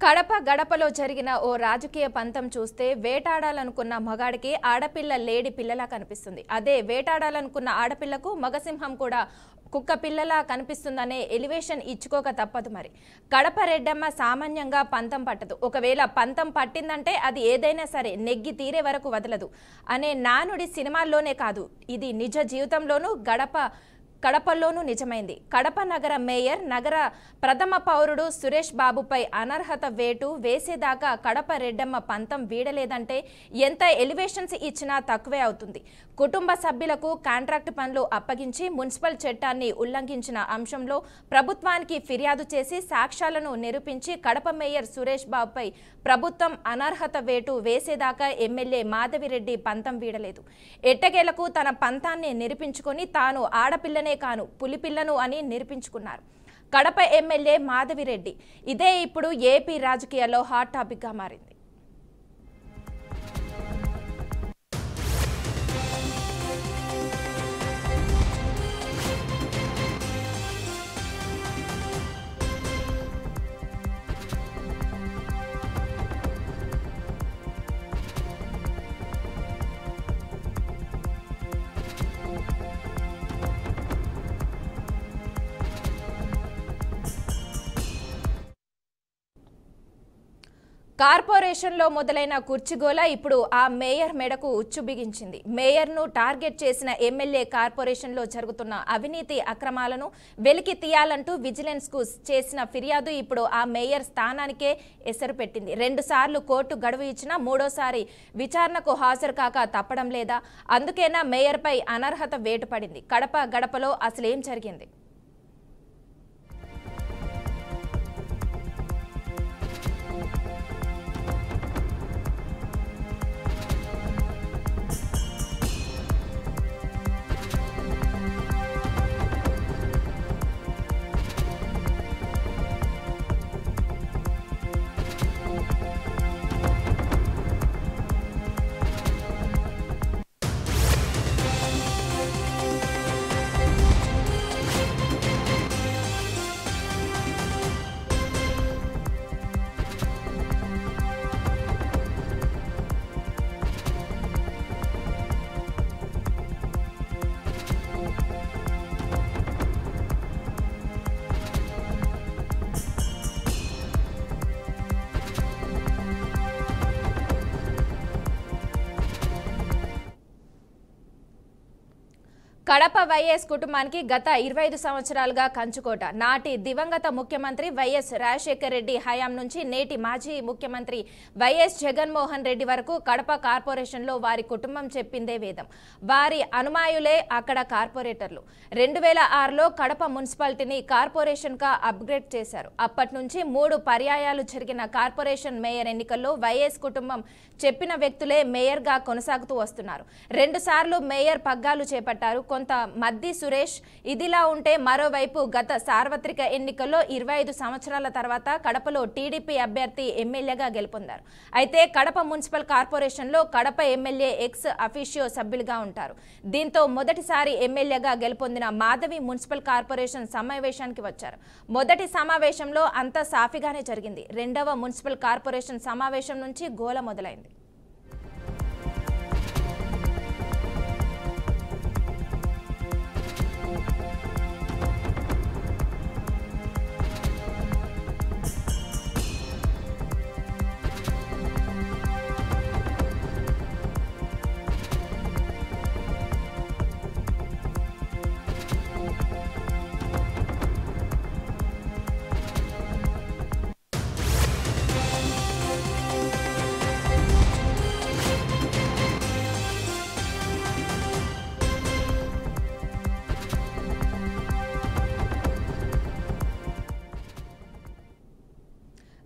కడప గడపలో జరిగిన ఓ రాజకీయ పంతం చూస్తే వేటాడాలనుకున్న మగాడికి ఆడపిల్ల లేడి పిల్లలా కనిపిస్తుంది. అదే వేటాడాలనుకున్న ఆడపిల్లకు మగసింహం కూడా కుక్క పిల్లలా కనిపిస్తుందనే ఎలివేషన్ ఇచ్చుకోక తప్పదు. మరి కడప రెడ్డమ్మ సామాన్యంగా పంతం పట్టదు. ఒకవేళ పంతం పట్టిందంటే అది ఏదైనా సరే నెగ్గి తీరే వరకు వదలదు అనే నానుడి సినిమాల్లోనే కాదు, ఇది నిజ జీవితంలోనూ కడపలోనూ నిజమైంది. కడప నగర మేయర్ నగర ప్రథమ పౌరుడు సురేష్ బాబుపై అనర్హత వేటు వేసేదాకా కడప రెడ్డమ్మ పంతం వీడలేదంటే ఎంత ఎలివేషన్స్ ఇచ్చినా తక్కువే అవుతుంది. కుటుంబ సభ్యులకు కాంట్రాక్ట్ పనులు అప్పగించి మున్సిపల్ చట్టాన్ని ఉల్లంఘించిన అంశంలో ప్రభుత్వానికి ఫిర్యాదు చేసి సాక్ష్యాలను నిరూపించి కడప మేయర్ సురేష్ బాబుపై ప్రభుత్వం అనర్హత వేటు వేసేదాకా ఎమ్మెల్యే మాధవిరెడ్డి పంతం వీడలేదు. ఎట్టకేలకు తన పంతాన్ని నిరూపించుకొని తాను ఆడపిల్లనే కాను పులిపిల్లను అని నిరూపించుకున్నారు కడప ఎమ్మెల్యే మాధవిరెడ్డి. ఇదే ఇప్పుడు ఏపీ రాజకీయాల్లో హాట్ టాపిక్ గా మారింది. కార్పొరేషన్లో మొదలైన కుర్చీగోల ఇప్పుడు ఆ మేయర్ మెడకు ఉచ్చు బిగించింది. మేయర్ను టార్గెట్ చేసిన ఎమ్మెల్యే కార్పొరేషన్లో జరుగుతున్న అవినీతి అక్రమాలను వెలికి తీయాలంటూ విజిలెన్స్కు చేసిన ఫిర్యాదు ఇప్పుడు ఆ మేయర్ స్థానానికే ఎసరు పెట్టింది. 2 సార్లు కోర్టు గడువు ఇచ్చినా మూడోసారి విచారణకు హాజరు కాక తప్పడం లేదా? అందుకేనా మేయర్పై అనర్హత వేటు పడింది? కడప గడపలో అసలేం జరిగింది? కడప వైఎస్ కుటుంబానికి గత 25 సంవత్సరాలుగా కంచుకోట. నాటి దివంగత ముఖ్యమంత్రి వైఎస్ రాజశేఖర రెడ్డి హయాం నుంచి నేటి మాజీ ముఖ్యమంత్రి వైఎస్ జగన్మోహన్ రెడ్డి వరకు కడప కార్పొరేషన్లో వారి కుటుంబం చెప్పిందే వేదం. వారి అనుమాయులే అక్కడ కార్పొరేటర్లు. 2006లో కడప మున్సిపాలిటీని కార్పొరేషన్గా అప్గ్రేడ్ చేశారు. అప్పటి నుంచి 3 పర్యాయాలు జరిగిన కార్పొరేషన్ మేయర్ ఎన్నికల్లో వైఎస్ కుటుంబం చెప్పిన వ్యక్తులే మేయర్గా కొనసాగుతూ వస్తున్నారు. 2 సార్లు మేయర్ పగ్గాలు చేపట్టారు. కొంత మద్ది సురేష్. ఇదిలా ఉంటే మరోవైపు గత సార్వత్రిక ఎన్నికల్లో 25 సంవత్సరాల తర్వాత కడపలో టీడీపీ అభ్యర్థి ఎమ్మెల్యేగా గెలుపొందారు. అయితే కడప మున్సిపల్ కార్పొరేషన్లో కడప ఎమ్మెల్యే ఎక్స్ అఫీషియో సభ్యులుగా ఉంటారు. దీంతో మొదటిసారి ఎమ్మెల్యేగా గెలుపొందిన మాధవి మున్సిపల్ కార్పొరేషన్ సమావేశానికి వచ్చారు. మొదటి సమావేశంలో అంతా సాఫీగానే జరిగింది. రెండవ మున్సిపల్ కార్పొరేషన్ సమావేశం నుంచి గోల మొదలైంది.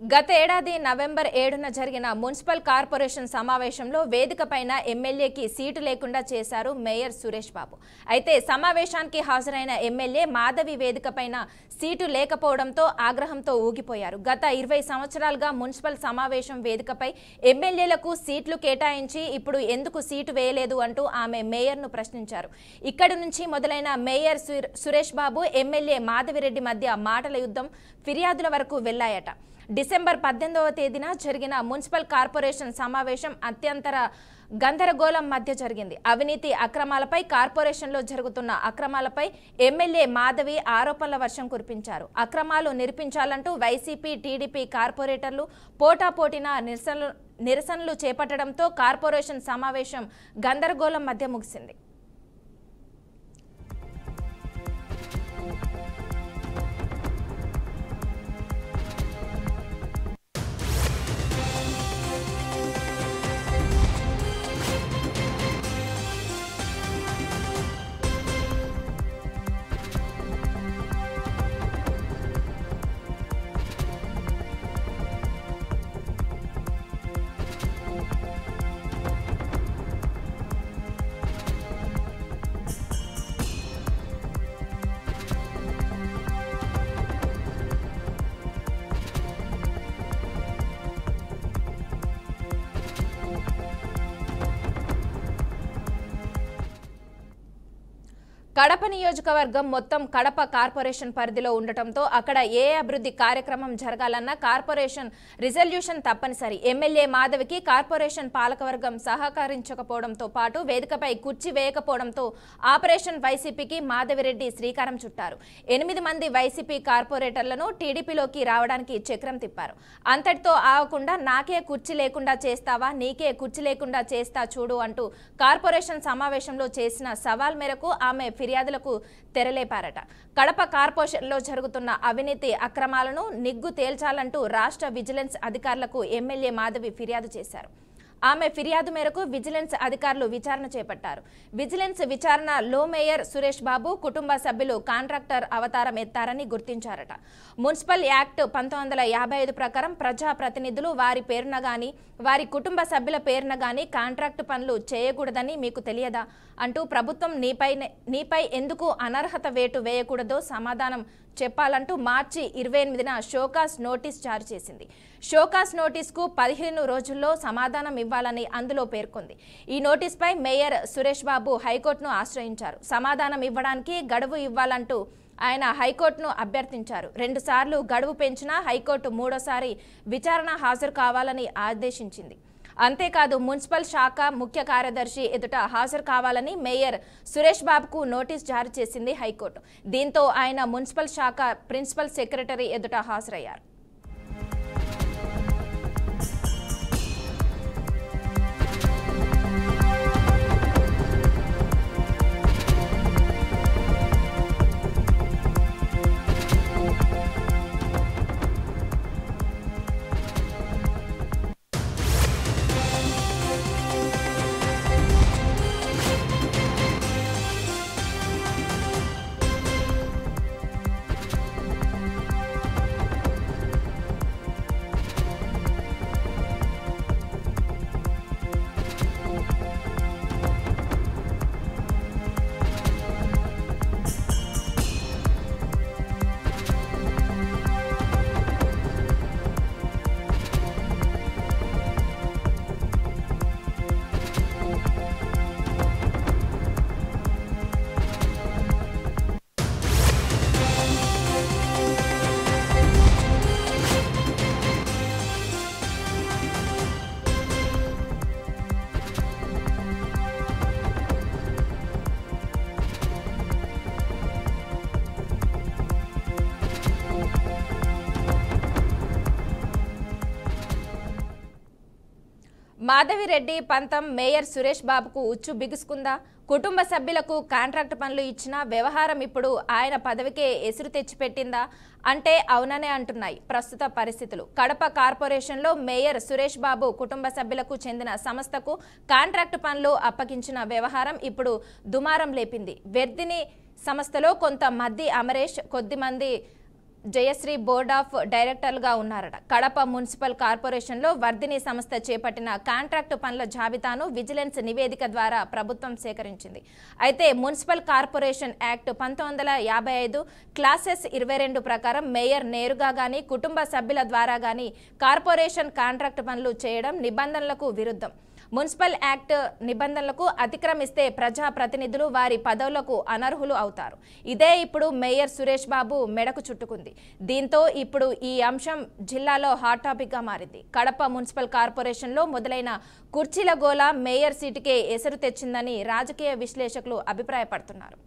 గత ఏడాది నవంబర్ 7న జరిగిన మున్సిపల్ కార్పొరేషన్ సమావేశంలో వేదికపైన ఎమ్మెల్యేకి సీటు లేకుండా చేశారు మేయర్ సురేష్ బాబు. అయితే సమావేశానికి హాజరైన ఎమ్మెల్యే మాధవి వేదికపైన సీటు లేకపోవడంతో ఆగ్రహంతో ఊగిపోయారు. గత 20 సంవత్సరాలుగా మున్సిపల్ సమావేశం వేదికపై ఎమ్మెల్యేలకు సీట్లు కేటాయించి ఇప్పుడు ఎందుకు సీటు వేయలేదు అంటూ ఆమె మేయర్ను ప్రశ్నించారు. ఇక్కడి నుంచి మొదలైన మేయర్ సురేష్ బాబు ఎమ్మెల్యే మాధవిరెడ్డి మధ్య మాటల యుద్ధం ఫిర్యాదుల వరకు వెళ్లాయట. డిసెంబర్ 18వ తేదీన జరిగిన మున్సిపల్ కార్పొరేషన్ సమావేశం అత్యంత గందరగోళం మధ్య జరిగింది. అవినీతి అక్రమాలపై, కార్పొరేషన్లో జరుగుతున్న అక్రమాలపై ఎమ్మెల్యే మాధవి ఆరోపణల వర్షం కురిపించారు. అక్రమాలు నిరూపించాలంటూ వైసీపీ, టీడీపీ కార్పొరేటర్లు పోటాపోటీన నిరసనలు చేపట్టడంతో కార్పొరేషన్ సమావేశం గందరగోళం మధ్య ముగిసింది. కడప నియోజకవర్గం మొత్తం కడప కార్పొరేషన్ పరిధిలో ఉండటంతో అక్కడ ఏ అభివృద్ధి కార్యక్రమం జరగాలన్నా కార్పొరేషన్ రిజల్యూషన్ తప్పనిసరి. ఎమ్మెల్యే మాధవికి కార్పొరేషన్ పాలకవర్గం సహకరించకపోవడంతో పాటు వేదికపై కుర్చీ వేయకపోవడంతో ఆపరేషన్ వైసీపీకి మాధవిరెడ్డి శ్రీకారం చుట్టారు. 8 మంది వైసీపీ కార్పొరేటర్లను టీడీపీలోకి రావడానికి చక్రం తిప్పారు. అంతటితో ఆగకుండా నాకే కుర్చీ లేకుండా చేస్తావా, నీకే కుర్చీ లేకుండా చేస్తా చూడు అంటూ కార్పొరేషన్ సమావేశంలో చేసిన సవాల్ మేరకు ఆమె ఫిర్యాదులకు తెరలేపారట. కడప కార్పొరేషన్లో జరుగుతున్న అవినీతి అక్రమాలను నిగ్గు తేల్చాలంటూ రాష్ట్ర విజిలెన్స్ అధికారులకు ఎమ్మెల్యే మాధవి ఫిర్యాదు చేశారు. ఆమె ఫిర్యాదు మేరకు విజిలెన్స్ అధికారులు విచారణ చేపట్టారు. విజిలెన్స్ విచారణలో మేయర్ సురేష్ బాబు కుటుంబ సభ్యులు కాంట్రాక్టర్ అవతారం ఎత్తారని గుర్తించారట. మున్సిపల్ యాక్ట్ 1955 ప్రకారం ప్రజాప్రతినిధులు వారి పేరున గాని, వారి కుటుంబ సభ్యుల పేరున గాని కాంట్రాక్టు పనులు చేయకూడదని మీకు తెలియదా అంటూ ప్రభుత్వం నీపై ఎందుకు అనర్హత వేటు వేయకూడదో సమాధానం చెప్పాలంటూ మార్చి 28న షోకాస్ నోటీస్ జారీ చేసింది. షోకాస్ నోటీస్కు 15 రోజుల్లో సమాధానం ఇవ్వాలని అందులో పేర్కొంది. ఈ నోటీస్పై మేయర్ సురేష్ బాబు హైకోర్టును ఆశ్రయించారు. సమాధానం ఇవ్వడానికి గడువు ఇవ్వాలంటూ ఆయన హైకోర్టును అభ్యర్థించారు. 2 సార్లు గడువు పెంచినా హైకోర్టు 3వసారి విచారణ హాజరు కావాలని ఆదేశించింది. అంతేకాదు మున్సిపల్ శాఖ ముఖ్య కార్యదర్శి ఎదుట హాజరు కావాలని మేయర్ సురేష్ బాబుకు నోటీస్ జారీ చేసింది హైకోర్టు. దీంతో ఆయన మున్సిపల్ శాఖ ప్రిన్సిపల్ సెక్రటరీ ఎదుట హాజరయ్యారు. మాధవిరెడ్డి పంతం మేయర్ సురేష్ బాబుకు ఉచ్చు బిగుసుకుందా? కుటుంబ సభ్యులకు కాంట్రాక్ట్ పనులు ఇచ్చిన వ్యవహారం ఇప్పుడు ఆయన పదవికే ఎసురు తెచ్చిపెట్టిందా అంటే అవుననే అంటున్నాయి ప్రస్తుత పరిస్థితులు. కడప కార్పొరేషన్లో మేయర్ సురేష్ బాబు కుటుంబ సభ్యులకు చెందిన సంస్థకు కాంట్రాక్ట్ పనులు అప్పగించిన వ్యవహారం ఇప్పుడు దుమారం లేపింది. వెర్దిని సంస్థలో కొంత మద్ది అమరేష్, కొద్దిమంది జయశ్రీ బోర్డ్ ఆఫ్ డైరెక్టర్లుగా ఉన్నారట. కడప మున్సిపల్ కార్పొరేషన్లో వర్ధిని సంస్థ చేపట్టిన కాంట్రాక్టు పనుల జాబితాను విజిలెన్స్ నివేదిక ద్వారా ప్రభుత్వం సేకరించింది. అయితే మున్సిపల్ కార్పొరేషన్ యాక్ట్ 1955 క్లాసెస్ 22 ప్రకారం మేయర్ నేరుగా గానీ కుటుంబ సభ్యుల ద్వారా గానీ కార్పొరేషన్ కాంట్రాక్టు పనులు చేయడం నిబంధనలకు విరుద్ధం. మున్సిపల్ యాక్ట్ నిబంధనలకు అతిక్రమిస్తే ప్రజా ప్రతినిధులు వారి పదవులకు అనర్హులు అవుతారు. ఇదే ఇప్పుడు మేయర్ సురేష్ బాబు మెడకు చుట్టుకుంది. దీంతో ఇప్పుడు ఈ అంశం జిల్లాలో హాట్ టాపిక్ గా మారింది. కడప మున్సిపల్ కార్పొరేషన్ లో మొదలైన కుర్చీల గోల మేయర్ సీటుకే ఎసరు తెచ్చిందని రాజకీయ విశ్లేషకులు అభిప్రాయపడుతున్నారు.